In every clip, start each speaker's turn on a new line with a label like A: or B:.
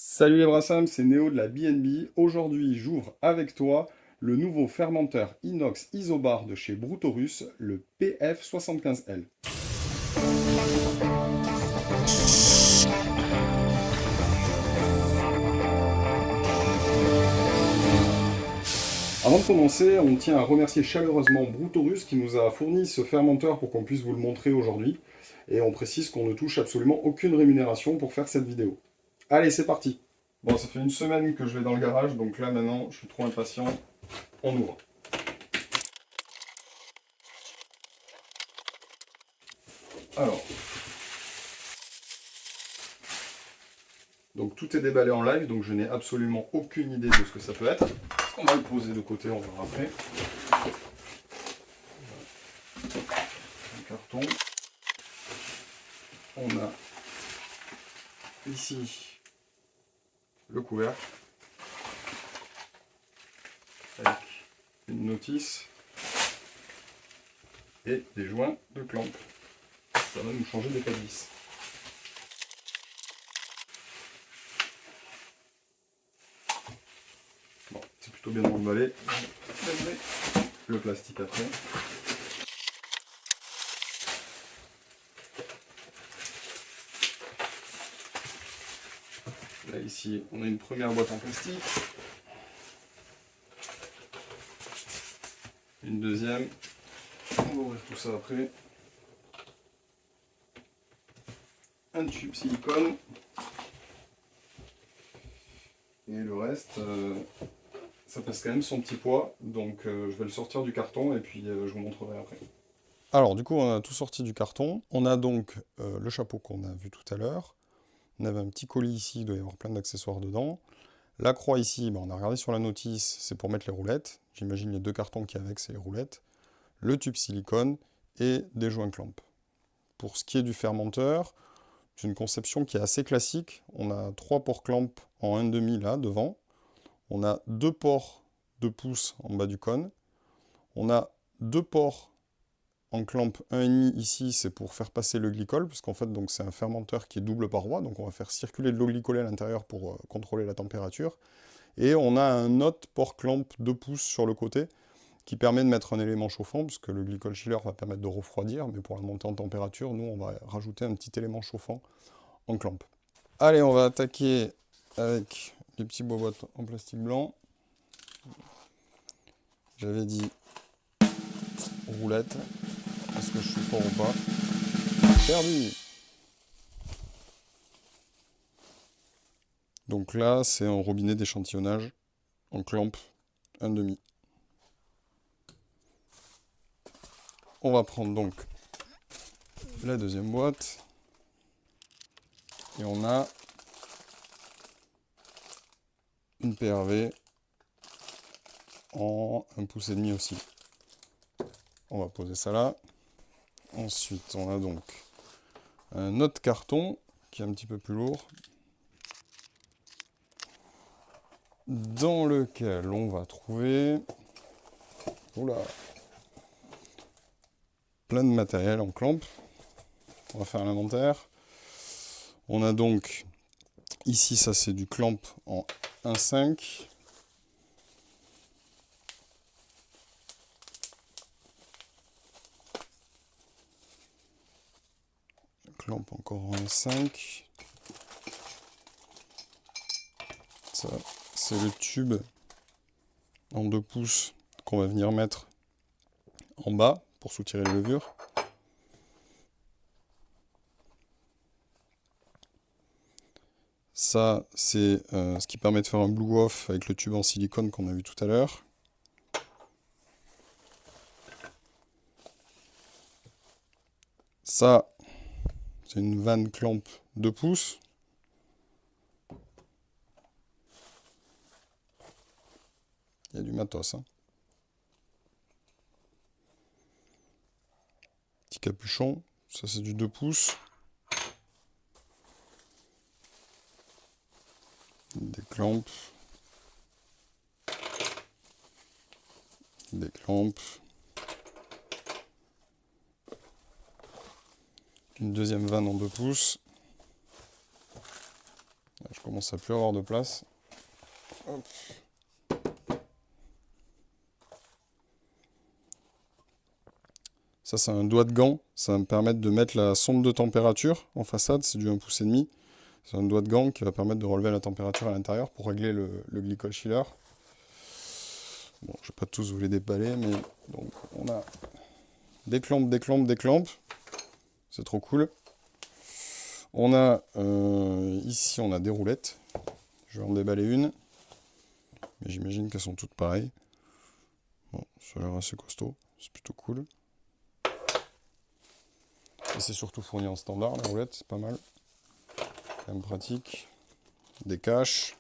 A: Salut les Brassams, c'est Néo de la BNB. Aujourd'hui, j'ouvre avec toi le nouveau fermenteur inox isobar de chez Brutorus, le PF75L. Avant de commencer, on tient à remercier chaleureusement Brutorus qui nous a fourni ce fermenteur pour qu'on puisse vous le montrer aujourd'hui. Et on précise qu'on ne touche absolument aucune rémunération pour faire cette vidéo. Allez, c'est parti. Bon, ça fait une semaine que je vais dans le garage, donc là maintenant, je suis trop impatient. On ouvre. Alors, donc tout est déballé en live, donc je n'ai absolument aucune idée de ce que ça peut être. On va le poser de côté, on verra après. Un carton. On a ici le couvercle avec une notice et des joints de clamp. Ça va nous changer des pas de vis. Bon, c'est plutôt bien emballé. Le plastique après. Là ici, on a une première boîte en plastique. Une deuxième. On va ouvrir tout ça après. Un tube silicone. Et le reste, ça pèse quand même son petit poids. Donc je vais le sortir du carton et puis je vous montrerai après. Alors du coup, on a tout sorti du carton. On a donc le chapeau qu'on a vu tout à l'heure. On avait un petit colis ici, il doit y avoir plein d'accessoires dedans. La croix ici, on a regardé sur la notice, c'est pour mettre les roulettes. J'imagine les deux cartons qu'il y a avec, c'est les roulettes. Le tube silicone et des joints clamp. Pour ce qui est du fermenteur, c'est une conception qui est assez classique. On a 3 ports clamp en 1,5 là, devant. On a 2 ports de pouce en bas du cône. On a 2 ports en clamp 1,5 ici, c'est pour faire passer le glycol, puisqu'en fait c'est un fermenteur qui est double paroi, donc on va faire circuler de l'eau glycolée à l'intérieur pour contrôler la température. Et on a un autre port clamp 2 pouces sur le côté, qui permet de mettre un élément chauffant, puisque le glycol chiller va permettre de refroidir, mais pour la montée en température, nous on va rajouter un petit élément chauffant en clamp. Allez, on va attaquer avec les petits boîtes en plastique blanc. J'avais dit roulette. Est-ce que je suis fort ou pas? Perdu. Donc là, c'est un robinet d'échantillonnage en clamp 1,5. On va prendre donc la deuxième boîte. Et on a une PRV en 1,5 pouce aussi. On va poser ça là. Ensuite, on a donc un autre carton qui est un petit peu plus lourd, dans lequel on va trouver plein de matériel en clamp. On va faire l'inventaire. On a donc ici, ça c'est du clamp en 1,5. Clamp encore en 1,5. Ça, c'est le tube en 2 pouces qu'on va venir mettre en bas pour soutirer les levures. Ça, c'est ce qui permet de faire un blue-off avec le tube en silicone qu'on a vu tout à l'heure. Ça, c'est une vanne clamp 2 pouces. Il y a du matos. Hein. Petit capuchon. Ça, c'est du 2 pouces. Des clamps. Des clamps. Une deuxième vanne en 2 pouces. Je commence à plus avoir de place. Hop. Ça, c'est un doigt de gant. Ça va me permettre de mettre la sonde de température en façade. C'est du 1,5 pouce. C'est un doigt de gant qui va permettre de relever la température à l'intérieur pour régler le glycol chiller. Bon, je ne vais pas tous vous les déballer, mais donc on a des clampes, des clampes, des clampes. C'est trop cool. On a ici, on a des roulettes. Je vais en déballer une. Mais j'imagine qu'elles sont toutes pareilles. Bon, ça a l'air assez costaud. C'est plutôt cool. Et c'est surtout fourni en standard, la roulette, c'est pas mal. Quand même pratique. Des caches.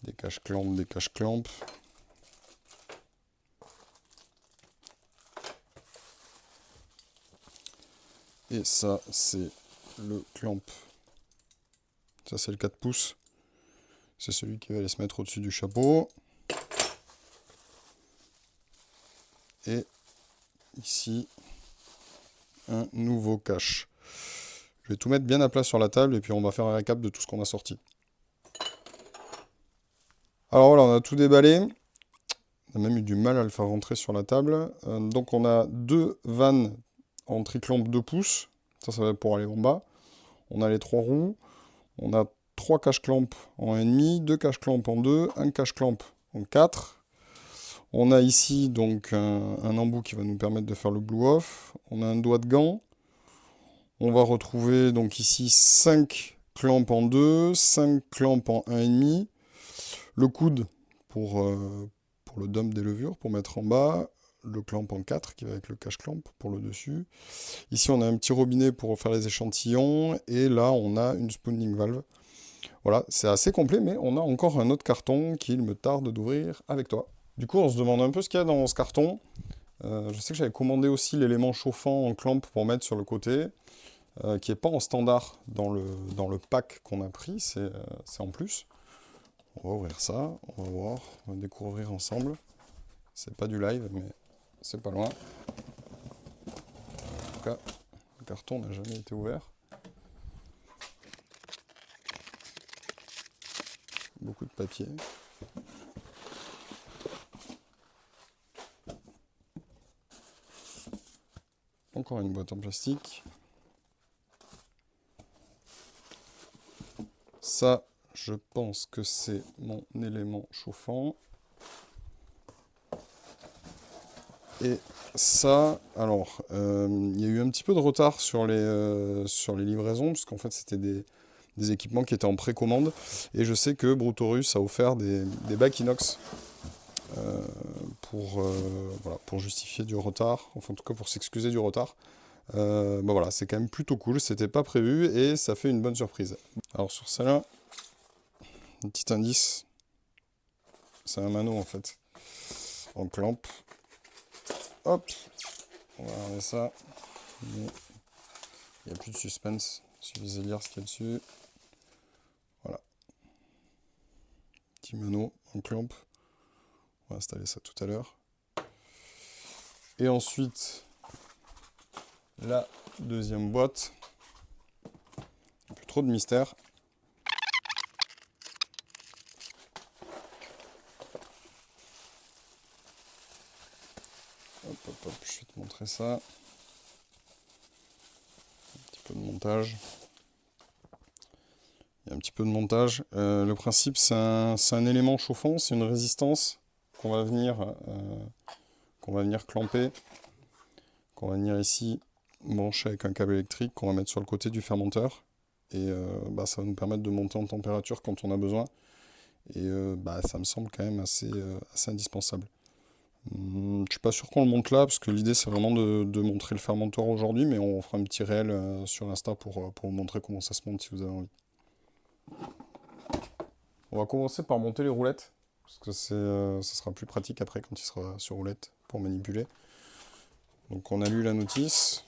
A: Des caches clampes, des caches clampes. Et ça, c'est le clamp. Ça, c'est le 4 pouces. C'est celui qui va aller se mettre au-dessus du chapeau. Et ici, un nouveau cache. Je vais tout mettre bien à plat sur la table et puis on va faire un récap de tout ce qu'on a sorti. Alors voilà, on a tout déballé. On a même eu du mal à le faire rentrer sur la table. Donc on a 2 vannes en triclampe 2 pouces. Ça va pour aller en bas. On a les 3 roues. On a 3 cache-clampes en 1,5, 2 cache-clampes en 2, un cache-clampe en 4. On a ici donc un embout qui va nous permettre de faire le blow-off. On a un doigt de gant. On va retrouver donc ici 5 clampes en 2, 5 clampes en 1,5. Le coude pour le dump des levures, pour mettre en bas. Le clamp en 4 qui va avec le cache-clamp pour le dessus. Ici on a un petit robinet pour faire les échantillons. Et là on a une spooning valve. Voilà, c'est assez complet, mais on a encore un autre carton qu'il me tarde d'ouvrir avec toi. Du coup, on se demande un peu ce qu'il y a dans ce carton. Je sais que j'avais commandé aussi l'élément chauffant en clamp pour mettre sur le côté, qui n'est pas en standard dans le pack qu'on a pris, c'est en plus. On va ouvrir ça, on va voir, on va découvrir ensemble. C'est pas du live, mais c'est pas loin. En tout cas, le carton n'a jamais été ouvert. Beaucoup de papier. Encore une boîte en plastique. Ça, je pense que c'est mon élément chauffant. Et ça, alors, il y a eu un petit peu de retard sur les livraisons, puisqu'en fait, c'était des équipements qui étaient en précommande. Et je sais que Brutorus a offert des bacs inox pour justifier du retard, enfin en tout cas pour s'excuser du retard. Voilà, c'est quand même plutôt cool, c'était pas prévu et ça fait une bonne surprise. Alors sur celle-là, un petit indice, c'est un mano en fait, en clamp. Hop, on va regarder ça. Il n'y a plus de suspense, il suffisait de lire ce qu'il y a dessus. Voilà. Petit mano en clamp. On va installer ça tout à l'heure. Et ensuite, la deuxième boîte. Plus trop de mystère. Hop, hop, hop, je vais te montrer ça. Un petit peu de montage. Il y a un petit peu de montage. Le principe, c'est un élément chauffant, c'est une résistance qu'on va venir clamper, qu'on va venir ici brancher avec un câble électrique qu'on va mettre sur le côté du fermenteur. Et ça va nous permettre de monter en température quand on a besoin. Et ça me semble quand même assez indispensable. Je suis pas sûr qu'on le monte là, parce que l'idée c'est vraiment de montrer le fermenteur aujourd'hui, mais on fera un petit réel sur Insta pour vous montrer comment ça se monte si vous avez envie. On va commencer par monter les roulettes, parce que ça sera plus pratique après quand il sera sur roulette pour manipuler. Donc on a lu la notice.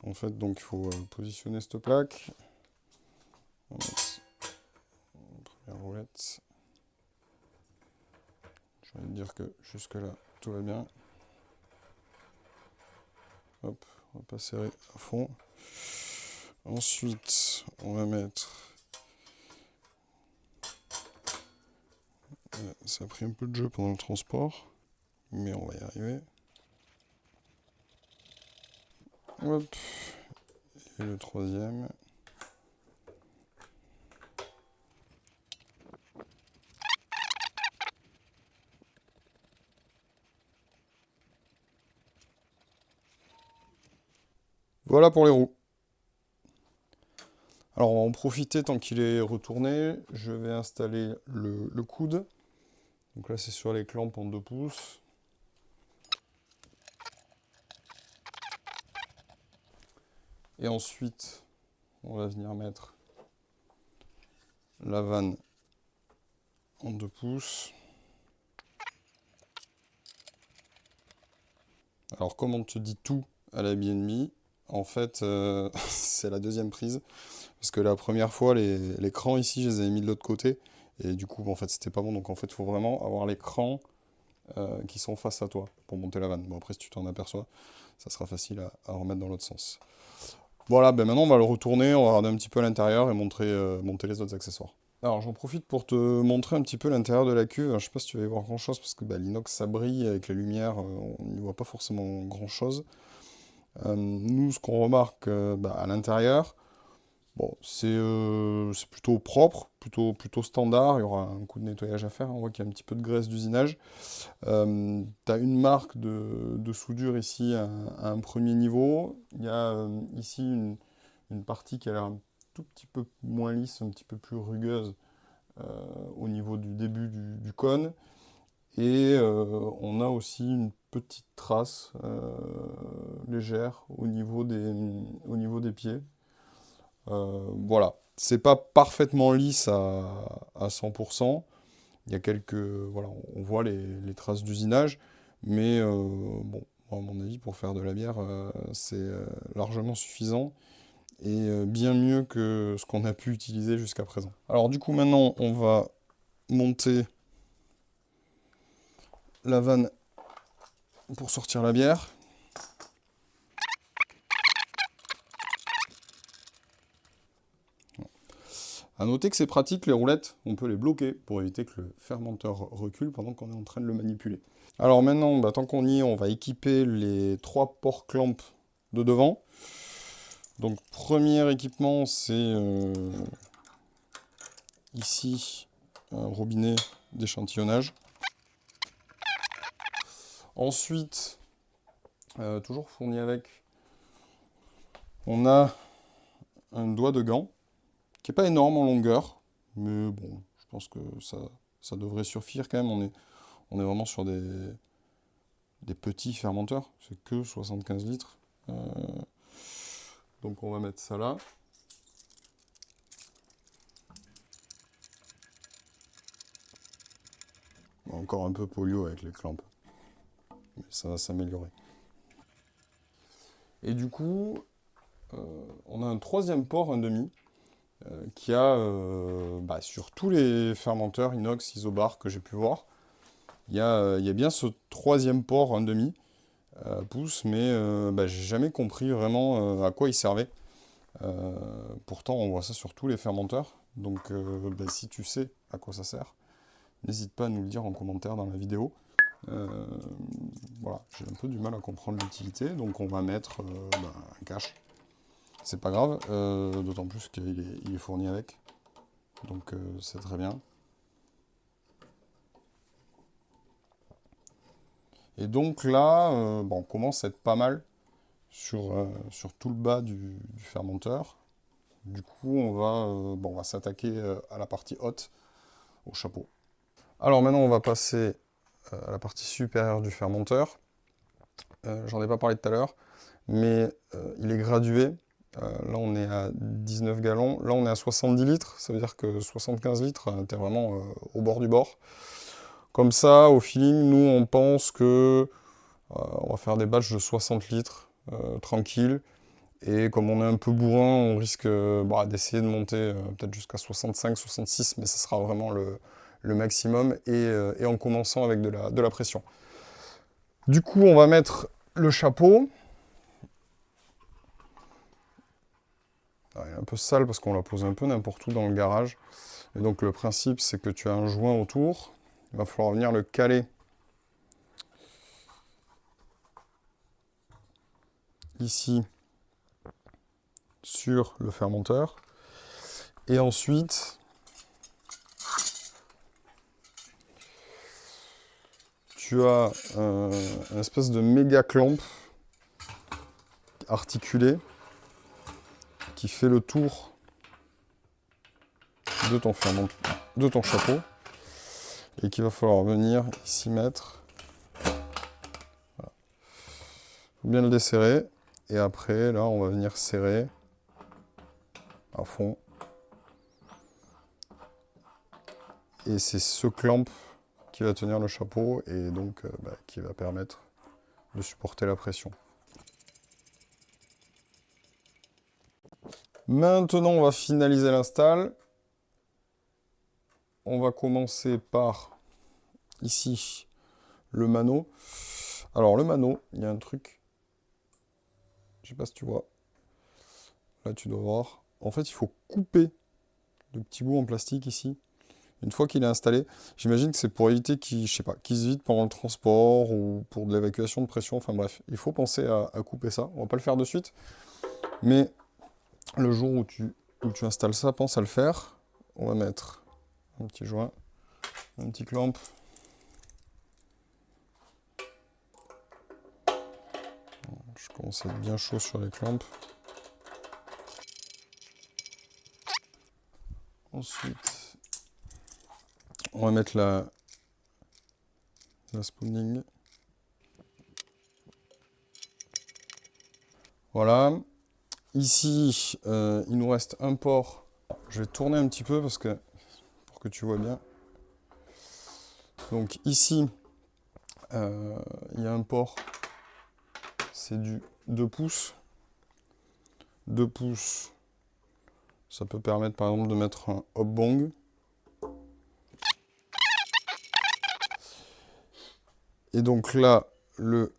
A: En fait, donc il faut positionner cette plaque. On va mettre la première roulette. Je vais dire que jusque là tout va bien. Hop, on va pas serrer à fond. Ensuite, on va mettre... Ça a pris un peu de jeu pendant le transport, mais on va y arriver. Hop. Et le troisième. Voilà pour les roues. Alors on va en profiter tant qu'il est retourné. Je vais installer le coude. Donc là c'est sur les clampes en 2 pouces. Et ensuite, on va venir mettre la vanne en 2 pouces. Alors comme on te dit tout à la BNB, en fait c'est la deuxième prise. Parce que la première fois, les crans ici, je les avais mis de l'autre côté. Et du coup, en fait, c'était pas bon. Donc en fait, il faut vraiment avoir les crans qui sont face à toi pour monter la vanne. Bon, après, si tu t'en aperçois, ça sera facile à remettre dans l'autre sens. Voilà, ben maintenant, on va le retourner. On va regarder un petit peu à l'intérieur et monter les autres accessoires. Alors, j'en profite pour te montrer un petit peu l'intérieur de la cuve. Alors, je sais pas si tu vas y voir grand-chose parce que bah, l'inox, ça brille avec la lumière. On n'y voit pas forcément grand-chose. Nous, ce qu'on remarque bah, à l'intérieur, bon, c'est plutôt propre, plutôt standard. Il y aura un coup de nettoyage à faire. On voit qu'il y a un petit peu de graisse d'usinage. Tu as une marque de soudure ici à un premier niveau. Il y a ici une partie qui a l'air un tout petit peu moins lisse, un petit peu plus rugueuse au niveau du début du cône. Et on a aussi une petite trace légère au niveau des pieds. Voilà, c'est pas parfaitement lisse à 100%. Il y a quelques, voilà, on voit les traces d'usinage, mais bon, à mon avis, pour faire de la bière, c'est largement suffisant et bien mieux que ce qu'on a pu utiliser jusqu'à présent. Alors du coup, maintenant, on va monter la vanne pour sortir la bière. A noter que c'est pratique, les roulettes, on peut les bloquer pour éviter que le fermenteur recule pendant qu'on est en train de le manipuler. Alors maintenant, bah, tant qu'on y est, on va équiper les 3 ports clamps de devant. Donc premier équipement, c'est ici un robinet d'échantillonnage. Ensuite, toujours fourni avec, on a un doigt de gant, qui n'est pas énorme en longueur, mais bon, je pense que ça devrait suffire quand même. On est vraiment sur des petits fermenteurs, c'est que 75 litres. Donc on va mettre ça là. Encore un peu polio avec les clamps, mais ça va s'améliorer. Et du coup, on a un troisième port, un demi, qui a, bah, sur tous les fermenteurs inox, isobar que j'ai pu voir, il y a bien ce troisième port, un demi pouce, mais bah, j'ai jamais compris vraiment à quoi il servait. Pourtant, on voit ça sur tous les fermenteurs, donc bah, si tu sais à quoi ça sert, n'hésite pas à nous le dire en commentaire dans la vidéo. Voilà, j'ai un peu du mal à comprendre l'utilité, donc on va mettre bah, un cache. C'est pas grave, d'autant plus qu'il est fourni avec, donc c'est très bien. Et donc là, bon, on commence à être pas mal sur tout le bas du fermenteur. Du coup, on va s'attaquer à la partie haute, au chapeau. Alors maintenant, on va passer à la partie supérieure du fermenteur. J'en ai pas parlé tout à l'heure, mais il est gradué. Là, on est à 19 gallons. Là, on est à 70 litres. Ça veut dire que 75 litres, t'es vraiment au bord du bord. Comme ça, au feeling, nous, on pense que on va faire des batchs de 60 litres, tranquille. Et comme on est un peu bourrin, on risque bah, d'essayer de monter peut-être jusqu'à 65, 66, mais ce sera vraiment le maximum, et en commençant avec de la pression. Du coup, on va mettre le chapeau. Alors, il est un peu sale parce qu'on l'a posé un peu n'importe où dans le garage. Et donc le principe, c'est que tu as un joint autour. Il va falloir venir le caler ici sur le fermenteur. Et ensuite, tu as une espèce de méga clamp articulé qui fait le tour de ton chapeau et qu'il va falloir venir ici mettre. Voilà. Faut bien le desserrer et après là on va venir serrer à fond. Et c'est ce clamp qui va tenir le chapeau et donc qui va permettre de supporter la pression. Maintenant, on va finaliser l'install. On va commencer par, ici, le mano. Alors, le mano, il y a un truc. Je sais pas si tu vois. Là, tu dois voir. En fait, il faut couper le petit bout en plastique ici. Une fois qu'il est installé, j'imagine que c'est pour éviter qu'il, je sais pas, qu'il se vide pendant le transport ou pour de l'évacuation de pression. Enfin bref, il faut penser à couper ça. On va pas le faire de suite. Mais le jour où tu installes ça, pense à le faire. On va mettre un petit joint, un petit clamp. Je commence à être bien chaud sur les clamps. Ensuite, on va mettre la spooning. Voilà. Ici, il nous reste un port. Je vais tourner un petit peu parce que pour que tu vois bien. Donc ici, il y a un port. C'est du 2 pouces. 2 pouces. Ça peut permettre par exemple de mettre un hop bong. Et donc là, le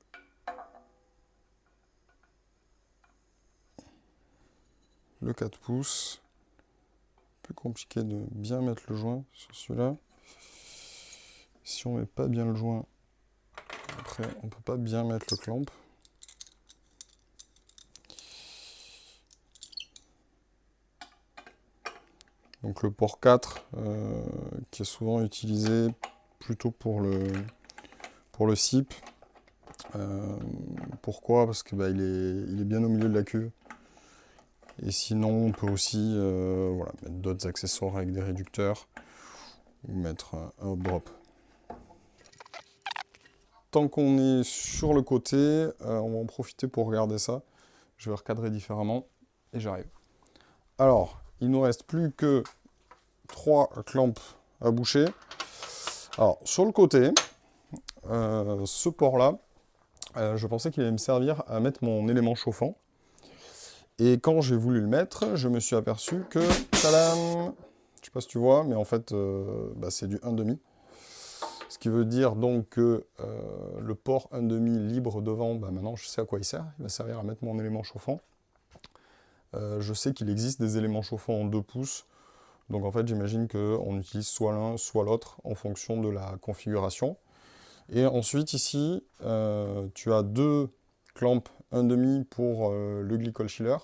A: le 4 pouces. Plus compliqué de bien mettre le joint sur celui-là. Si on met pas bien le joint, après on peut pas bien mettre le clamp. Donc le port 4 qui est souvent utilisé plutôt pour le SIP. Pourquoi? Parce que il est bien au milieu de la cuve. Et sinon, on peut aussi voilà, mettre d'autres accessoires avec des réducteurs ou mettre un hop drop. Tant qu'on est sur le côté, on va en profiter pour regarder ça. Je vais recadrer différemment et j'arrive. Alors, il nous reste plus que 3 clamps à boucher. Alors, sur le côté, ce port-là, je pensais qu'il allait me servir à mettre mon élément chauffant. Et quand j'ai voulu le mettre, je me suis aperçu que, tadam, je sais pas si tu vois, mais en fait, c'est du 1,5. Ce qui veut dire donc que le port 1,5 libre devant, maintenant je sais à quoi il sert. Il va servir à mettre mon élément chauffant. Je sais qu'il existe des éléments chauffants en 2 pouces. Donc en fait, j'imagine qu'on utilise soit l'un, soit l'autre en fonction de la configuration. Et ensuite, ici, tu as 2 clamps 1,5 pour le glycol chiller.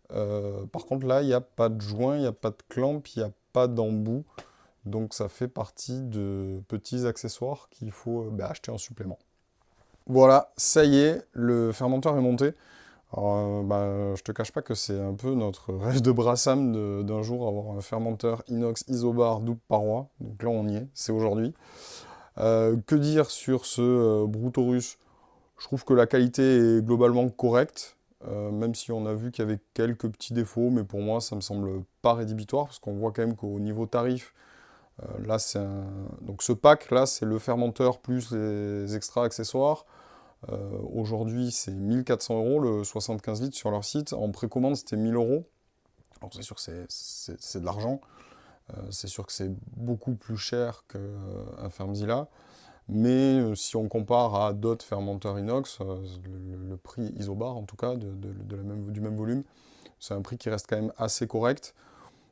A: Par contre, là, il n'y a pas de joint, il n'y a pas de clamp, il n'y a pas d'embout. Donc ça fait partie de petits accessoires qu'il faut acheter en supplément. Voilà, ça y est, le fermenteur est monté. Alors, je te cache pas que c'est un peu notre rêve de Brassam d'un jour avoir un fermenteur inox isobar double paroi. Donc là, on y est, c'est aujourd'hui. Que dire sur ce Brutorus? Je trouve que la qualité est globalement correcte, même si on a vu qu'il y avait quelques petits défauts, mais pour moi, ça me semble pas rédhibitoire, parce qu'on voit quand même qu'au niveau tarif, là, donc ce pack-là, c'est le fermenteur plus les extra accessoires. Aujourd'hui, c'est 1400 € le 75 litres sur leur site. En précommande, c'était 1000 €. Alors, c'est sûr que c'est de l'argent. C'est sûr que c'est beaucoup plus cher qu'un Fermzilla. Mais si on compare à d'autres fermenteurs inox, le prix isobar, en tout cas, du même volume, C'est un prix qui reste quand même assez correct.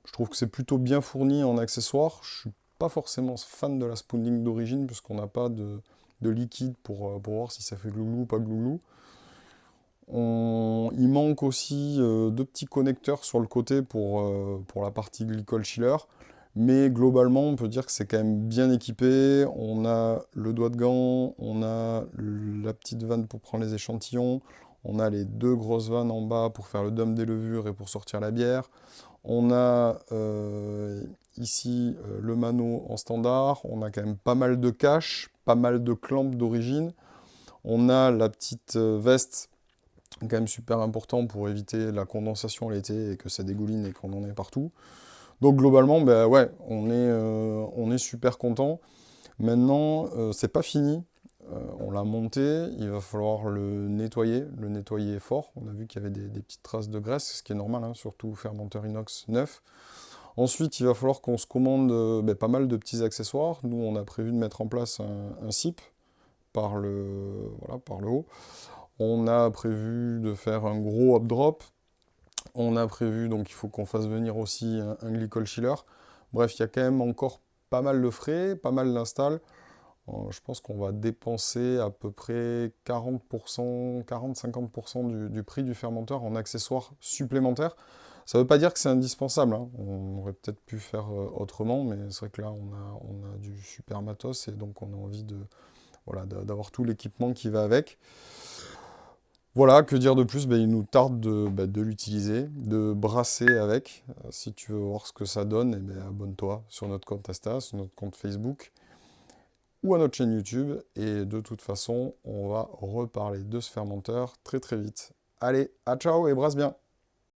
A: Je trouve que c'est plutôt bien fourni en accessoires. Je suis pas forcément fan de la spooling d'origine, puisqu'on n'a pas de liquide pour voir si ça fait glouglou ou pas glouglou. Il manque aussi deux petits connecteurs sur le côté pour la partie glycol chiller. Mais globalement, on peut dire que c'est quand même bien équipé. On a le doigt de gant, on a la petite vanne pour prendre les échantillons, on a les deux grosses vannes en bas pour faire le dump des levures et pour sortir la bière. On a ici le mano en standard. On a quand même pas mal de caches, pas mal de clamps d'origine. On a la petite veste, quand même super important pour éviter la condensation l'été et que ça dégouline et qu'on en ait partout. Donc globalement, ben ouais, on est super content. Maintenant, c'est pas fini. On l'a monté, il va falloir le nettoyer fort. On a vu qu'il y avait des petites traces de graisse, ce qui est normal, hein, surtout fermenteur inox neuf. Ensuite, il va falloir qu'on se commande ben, pas mal de petits accessoires. Nous, on a prévu de mettre en place un SIP voilà, par le haut. On a prévu de faire un gros hop drop. On a prévu, donc il faut qu'on fasse venir aussi un glycol chiller. Bref, il y a quand même encore pas mal de frais, pas mal d'installs. Je pense qu'on va dépenser à peu près 40%, 40-50% du prix du fermenteur en accessoires supplémentaires. Ça ne veut pas dire que c'est indispensable, hein. On aurait peut-être pu faire autrement, mais c'est vrai que là, on a du super matos et donc on a envie voilà, d'avoir tout l'équipement qui va avec. Voilà, que dire de plus? Ben, il nous tarde de l'utiliser, de brasser avec. Si tu veux voir ce que ça donne, eh ben, abonne-toi sur notre compte Insta, sur notre compte Facebook ou à notre chaîne YouTube. Et de toute façon, on va reparler de ce fermenteur très très vite. Allez, à ciao et brasse bien!